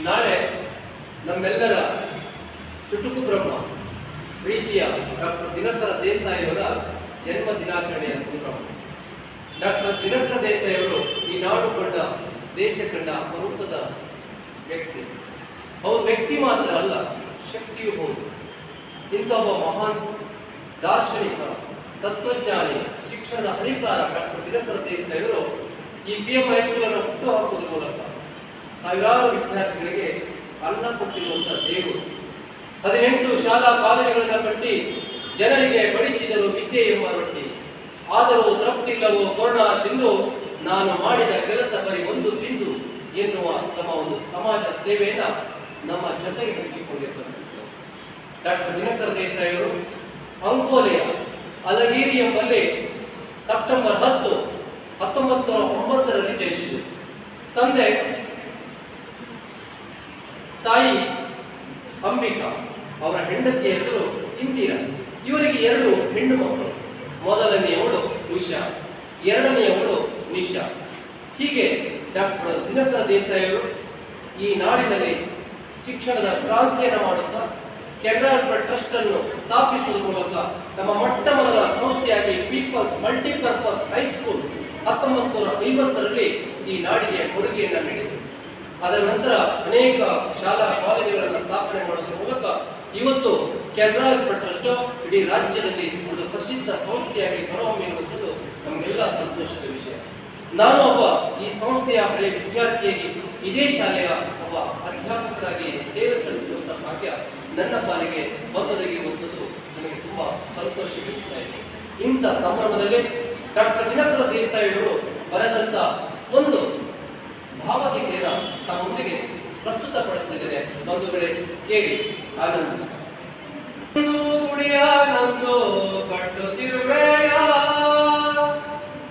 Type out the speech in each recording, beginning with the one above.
ನಾಳೆ ನಮ್ಮೆಲ್ಲರ ಚುಟುಕು ಬ್ರಹ್ಮ ಪ್ರೀತಿಯ ಡಾಕ್ಟರ್ ದಿನಕರ ದೇಸಾಯಿಯವರ ಜನ್ಮ ದಿನಾಚರಣೆಯ ಸಂಭ್ರಮ. ಡಾಕ್ಟರ್ ದಿನಕರ ದೇಸಾಯಿಯವರು ಈ ನಾಡು ಕಂಡ ದೇಶ ಕಂಡ ಅಪರೂಪದ ವ್ಯಕ್ತಿ. ಅವರು ವ್ಯಕ್ತಿ ಮಾತ್ರ ಅಲ್ಲ, ಶಕ್ತಿಯೂ ಹೌದು. ಇಂಥ ಒಬ್ಬ ಮಹಾನ್ ದಾರ್ಶನಿಕ, ತತ್ವಜ್ಞಾನಿ, ಶಿಕ್ಷಣದ ಹರಿಕಾರ ಡಾಕ್ಟರ್ ದಿನಕರ ದೇಸಾಯಿಯವರು ಈ PM ಹೈಸ್ಕೂಲನ್ನು ಹುಟ್ಟು ಹಾಕುವುದರ ಮೂಲಕ ಸಾವಿರಾರು ವಿದ್ಯಾರ್ಥಿಗಳಿಗೆ ಅನ್ನ ಕೊಟ್ಟಿರುವಂತಹ ದೇವರು. 18 ಶಾಲಾ ಕಾಲೇಜುಗಳನ್ನು ಕಟ್ಟಿ ಜನರಿಗೆ ಬಡಿಸಿದರು ವಿದ್ಯೆ ಎಂಬ ರೊಟ್ಟಿ. ಆದರೂ ತೃಪ್ತಿಲ್ಲವೋ ಕೊರೋನಾ ಸಿಂಧು, ನಾನು ಮಾಡಿದ ಕೆಲಸ ಬರೀ ಒಂದು ಬಿಂದು ಎನ್ನುವ ತಮ್ಮ ಒಂದು ಸಮಾಜ ಸೇವೆಯನ್ನು ನಮ್ಮ ಜೊತೆಗೆ ಹಂಚಿಕೊಂಡಿರುತ್ತಾರೆ. ಡಾಕ್ಟರ್ ದಿನಕರ ದೇಸಾಯಿಯವರು ಅಂಕೋಲೆಯ ಅಲಗೇರಿ ಎಂಬಲ್ಲಿ ಸೆಪ್ಟೆಂಬರ್ 10, 1909 ಜನಿಸಿದರು. ತಂದೆ ತಾಯಿ ಅಂಬಿಕಾ, ಅವರ ಹೆಂಡತಿಯ ಹೆಸರು ಇಂದಿರಾ. ಇವರಿಗೆ 2 ಹೆಣ್ಣು ಮಕ್ಕಳು. ಮೊದಲನೆಯವಳು ಉಷಾ, ಎರಡನೆಯವಳು ನಿಶಾ. ಹೀಗೆ ಡಾಕ್ಟರ್ ದಿನಕರ ದೇಸಾಯಿಯವರು ಈ ನಾಡಿನಲ್ಲಿ ಶಿಕ್ಷಣದ ಕ್ರಾಂತಿಯನ್ನು ಮಾಡುತ್ತಾ ಕೆನರಾ ಟ್ರಸ್ಟ್ ಅನ್ನು ಸ್ಥಾಪಿಸುವ ಮೂಲಕ ನಮ್ಮ ಮೊಟ್ಟ ಮೊದಲ ಸಂಸ್ಥೆಯಾಗಿ ಪೀಪಲ್ಸ್ ಮಲ್ಟಿಪರ್ಪಸ್ ಹೈಸ್ಕೂಲ್ 1950 ಈ ನಾಡಿಗೆ ಕೊಡುಗೆಯನ್ನು ನೀಡಿದರು. ಅದರ ನಂತರ ಅನೇಕ ಶಾಲಾ ಕಾಲೇಜುಗಳನ್ನು ಸ್ಥಾಪನೆ ಮಾಡೋದ್ರ ಮೂಲಕ ಇವತ್ತು ಕೆನರಾ ಟ್ರಸ್ಟ್ ಇಡೀ ರಾಜ್ಯದಲ್ಲಿ ಒಂದು ಪ್ರಸಿದ್ಧ ಸಂಸ್ಥೆಯಾಗಿ ಹೊರಹೊಮ್ಮಿರುವಂಥದ್ದು ನಮಗೆಲ್ಲ ಸಂತೋಷದ ವಿಷಯ. ನಾನು ಒಬ್ಬ ಈ ಸಂಸ್ಥೆಯ ಹಳೆಯ ವಿದ್ಯಾರ್ಥಿಯಾಗಿ ಇದೇ ಶಾಲೆಯ ಒಬ್ಬ ಅಧ್ಯಾಪಕರಾಗಿ ಸೇವೆ ಸಲ್ಲಿಸುವಂತಹ ಭಾಗ್ಯ ನನ್ನ ಪಾಲಿಗೆ ಒದಗಿರುವಂಥದ್ದು ನನಗೆ ತುಂಬ ಸಂತೋಷವಿಸ್ತಾ ಇದೆ. ಇಂಥ ಸಂಭ್ರಮದಲ್ಲಿ ಡಾಕ್ಟರ್ ದಿನಕರ ದೇಸಾಯಿಯವರು ಬರೆದಂಥ ಒಂದು ಭಾವಗೀತೆಯನ್ನು ತಮ್ಮೊಂದಿಗೆ ಪ್ರಸ್ತುತಪಡಿಸಿದ್ದೇನೆ. ಒಂದು ವೇಳೆ ಕೇಳಿ ಆನಂದಿಸಿ. ಗುಡಿಯಾನಂದು ಕಟ್ಟುತ್ತಿರುವೆಯ,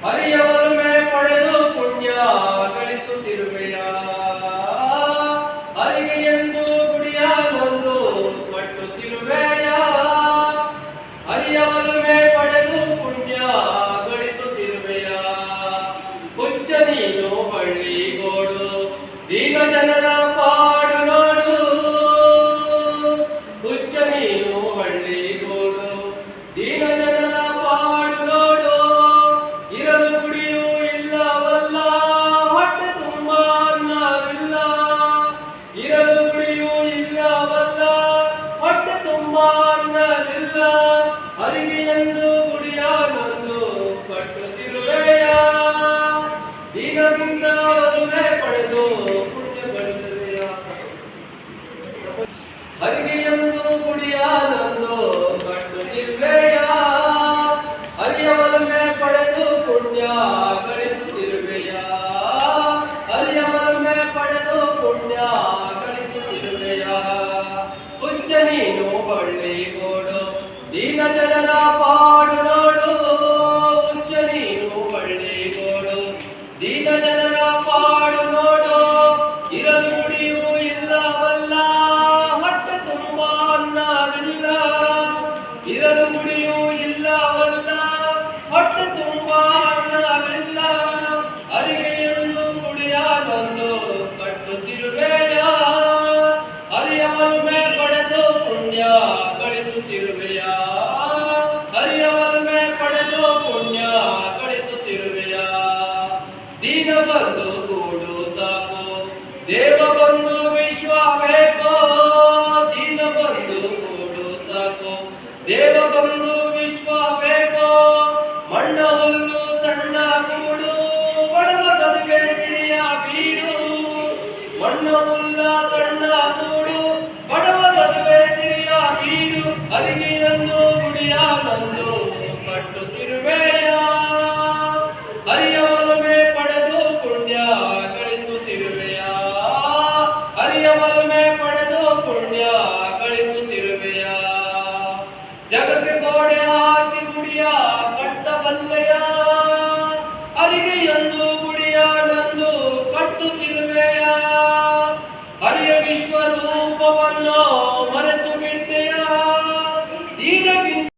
ಹರಿಯ ಒಲುಮೆ ಪಡೆದು ಪುಣ್ಯ ಗಳಿಸುತ್ತಿರುವೆಯ. ಹರಿಗೆ ಎಂದು ಗುಡಿಯಾನಂದು ಕಟ್ಟುತ್ತಿರುವೆಯ, ಹರಿಯ ಒಲುಮೆ ಪಡೆದು ಪುಣ್ಯ ಗಳಿಸುತ್ತಿರುವೆಯ. ಹುಚ್ಚ ನೀನು ಹಳ್ಳಿಗೋಡು, ದೀನ ಜನರ ಪಾಡು ನೋಡು. ಹುಚ್ಚ ನೀನು ಹಳ್ಳಿಗೋಡು, ದೀನ ಜನರ ಪಾಡು ನೋಡು. ಇರಲು ಗುಡಿಯೂ ಇಲ್ಲವಲ್ಲ, ಹೊಟ್ಟೆ ತುಂಬ ಅನ್ನವಿಲ್ಲ. ಇರಲು ಗುಡಿಯೂ ಇಲ್ಲವಲ್ಲ, ಹೊಟ್ಟೆ ತುಂಬ ಅನ್ನವಿಲ್ಲ. ಹರಿಗೆ ಎಂದು ಗುಡಿಯಾನಂದು ಕಟ್ಟುತ್ತಿರುವೆಯ, ದೀನದಿಂದ ಒಲುಮೆ ಪಡೆದು ಪುಣ್ಯ ಗಳಿಸುವೆಯ. ಹರಿಗೆ ಎಂದು ಗುಡಿಯಾನಂದು ಕಟ್ಟುತ್ತಿರುವೆಯ, ಹರಿಯ ಒಲುಮೆ ಪಡೆದು ಪುಣ್ಯ ಗಳಿಸುತ್ತಿರುವೆಯ. ಹರಿಯ ಒಲುಮೆ ಪಡೆದು ಪುಣ್ಯ ಗಳಿಸುತ್ತಿರುವೆಯ. ಹುಚ್ಚ ನೀನು ಹಳ್ಳಿಗೋಡು, ದೀನ ಜನರ ಪಾಡು ನೋಡು. ಹುಚ್ಚ ನೀನು ಹಳ್ಳಿಗೋಡು, ದೀನ ಜನರ ಪಾಡು ನೋಡು. ಇರಲು ಗುಡಿಯೂ ಇಲ್ಲವಲ್ಲ, ಹೊಟ್ಟೆ ತುಂಬ ಅನ್ನವಿಲ್ಲ. ಇರಲು ಗುಡಿಯೂ ಇಲ್ಲವಲ್ಲ, ಹೊಟ್ಟೆ ತುಂಬ ಅನ್ನವಿಲ್ಲ. ಹರಿಗೆ ಎಂದು ಗುಡಿಯಾನಂದು ಕಟ್ಟುತ್ತಿರುವೆಯ, ಹರಿಯ ಒಲುಮೆ ಪಡೆದು ಪುಣ್ಯ ಗಳಿಸುತ್ತಿರುವೆಯ. ಹರಿಯ ಒಲುಮೆ ಪಡೆದು ಪುಣ್ಯ ಗಳಿಸುತ್ತಿರುವೆಯ. ದೀನ ಬಂದು ಗೂಡು ಸಾಕು, ದೇವ ಬಂದು ವಿಶ್ವ ಬೇಕು. ದೀನ ಬಂದು ಗೂಡು ಸಾಕು, ದೇವ ಬಂದು ವಿಶ್ವ ಬೇಕು. ಮಣ್ಣ ಹುಲ್ಲು ಸಣ್ಣ ಗೂಡು, ಬಡವ ಗದುವೆ ಸಿರಿಯ ಬೀಡು. ಮಣ್ಣ ಹುಲ್ಲ ಸಣ್ಣ ಗೂಡು, ಬಡವ ಗದುವೆ ಸಿರಿಯ ಬೀಡು. ಹರಿಗೆ ಎಂದು ಗುಡಿಯಾನಂದು ಕಟ್ಟುತ್ತಿರುವೆಯ, ಹರಿಯ ಒಲುಮೆ ಪಡೆದು ಪುಣ್ಯ ಗಳಿಸುತ್ತಿರುವೆಯ. ಹರಿಯ ಒಲುಮೆ ಪಡೆದು ಪುಣ್ಯ ಗಳಿಸುತ್ತಿರುವೆಯ. ಜಗಕ್ಕೆ ಗೋಡೆ ಹಾಕಿ ಗುಡಿಯ ಕಟ್ಟಬಲ್ಲೆಯ,